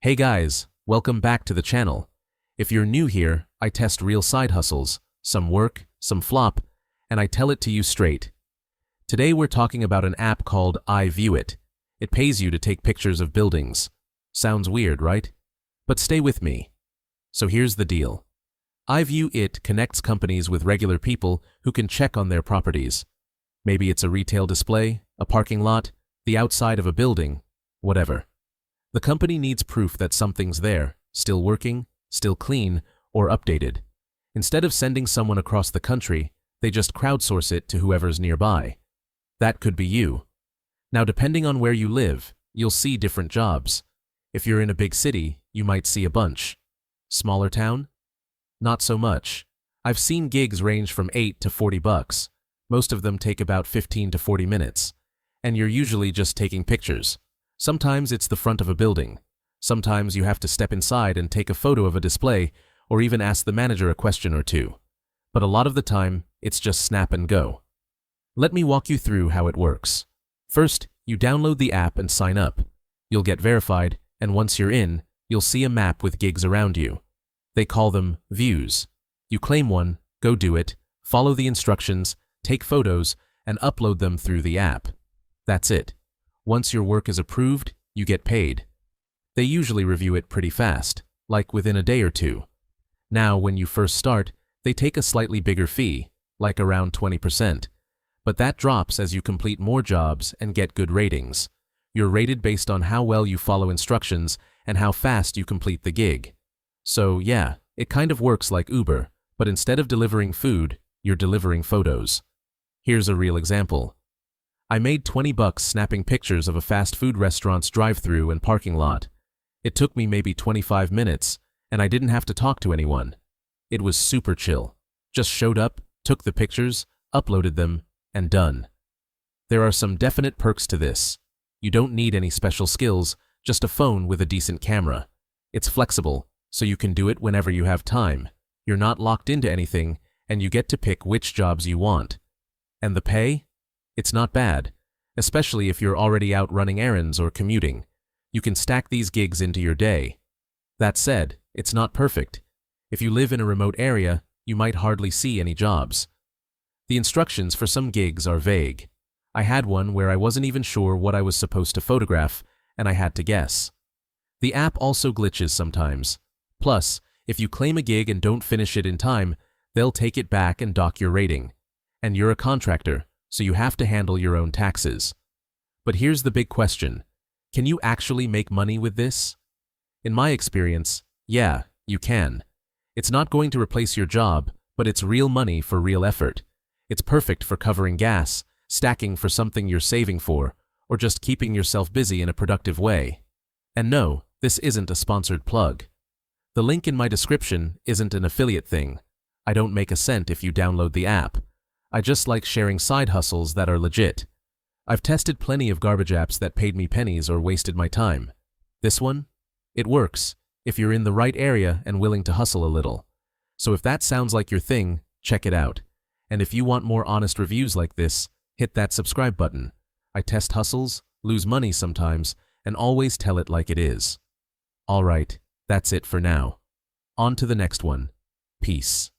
Hey guys, welcome back to the channel. If you're new here, I test real side hustles, some work, some flop, and I tell it to you straight. Today we're talking about an app called iVueIt. It pays you to take pictures of buildings. Sounds weird, right? But stay with me. So here's the deal. iVueIt connects companies with regular people who can check on their properties. Maybe it's a retail display, a parking lot, the outside of a building, whatever. The company needs proof that something's there, still working, still clean, or updated. Instead of sending someone across the country, they just crowdsource it to whoever's nearby. That could be you. Now, depending on where you live, you'll see different jobs. If you're in a big city, you might see a bunch. Smaller town? Not so much. I've seen gigs range from $8 to $40. Most of them take about 15 to 40 minutes. And you're usually just taking pictures. Sometimes it's the front of a building. Sometimes you have to step inside and take a photo of a display or even ask the manager a question or two. But a lot of the time, it's just snap and go. Let me walk you through how it works. First, you download the app and sign up. You'll get verified, and once you're in, you'll see a map with gigs around you. They call them views. You claim one, go do it, follow the instructions, take photos, and upload them through the app. That's it. Once your work is approved, you get paid. They usually review it pretty fast, like within a day or two. Now, when you first start, they take a slightly bigger fee, like around 20%. But that drops as you complete more jobs and get good ratings. You're rated based on how well you follow instructions and how fast you complete the gig. So yeah, it kind of works like Uber, but instead of delivering food, you're delivering photos. Here's a real example. I made $20 snapping pictures of a fast food restaurant's drive-thru and parking lot. It took me maybe 25 minutes, and I didn't have to talk to anyone. It was super chill. Just showed up, took the pictures, uploaded them, and done. There are some definite perks to this. You don't need any special skills, just a phone with a decent camera. It's flexible, so you can do it whenever you have time. You're not locked into anything, and you get to pick which jobs you want. And the pay? It's not bad, especially if you're already out running errands or commuting. You can stack these gigs into your day. That said, it's not perfect. If you live in a remote area, you might hardly see any jobs. The instructions for some gigs are vague. I had one where I wasn't even sure what I was supposed to photograph, and I had to guess. The app also glitches sometimes. Plus, if you claim a gig and don't finish it in time, they'll take it back and dock your rating. And you're a contractor, so you have to handle your own taxes. But here's the big question. Can you actually make money with this? In my experience, yeah, you can. It's not going to replace your job, but it's real money for real effort. It's perfect for covering gas, stacking for something you're saving for, or just keeping yourself busy in a productive way. And no, this isn't a sponsored plug. The link in my description isn't an affiliate thing. I don't make a cent if you download the app. I just like sharing side hustles that are legit. I've tested plenty of garbage apps that paid me pennies or wasted my time. This one? It works, if you're in the right area and willing to hustle a little. So if that sounds like your thing, check it out. And if you want more honest reviews like this, hit that subscribe button. I test hustles, lose money sometimes, and always tell it like it is. Alright, that's it for now. On to the next one. Peace.